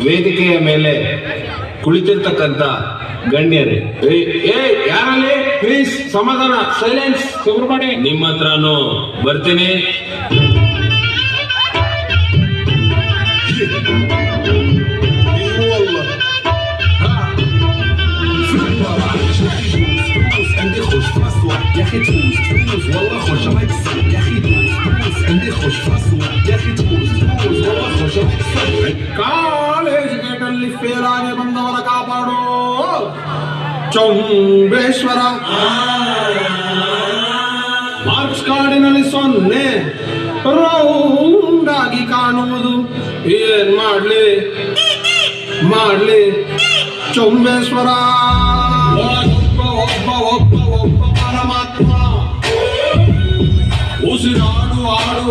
ವೇದಿಕೆಯ ಮೇಲೆ ಕುಳಿತಿರ್ತಕ್ಕಂಥ ಗಣ್ಯರೇ, ಯಾರಲ್ಲಿ ಪ್ಲೀಸ್ ಸಮಾಧಾನ, ಸೈಲೆನ್ಸ್. ಸುಬ್ರಹ್ಮಣ್ಯ ನಿಮ್ಮ ಹತ್ರನೂ ಬರ್ತೀನಿ. عندي خوش فاسوا يا اخي تفوز تفوز والله خوش مكسر يا اخي تفوز عندي خوش فاسوا يا اخي تفوز تفوز والله خوش مكسر ಕಾಲೇಜ್ ಗೇಟಲ್ಲಿ ಫೇಲ್ ಆಗಿ ಬಂದವರ ಕಾಪಾಡೋ ಚೌಂಬೇಶ್ವರ. ಮಾರ್ಕ್ಸ್ ಕಾರ್ಡಿನಲ್ಲಿ 0 ರೌಂಡ್ ಆಗಿ ಕಾಣುವುದು ಏನ್ ಮಾಡ್ಲಿ ಚೌಂಬೇಶ್ವರ. ಒಬ್ಬ ಪರಮಾತ್ಮ ಉಸಿರಾಡು ಆಡು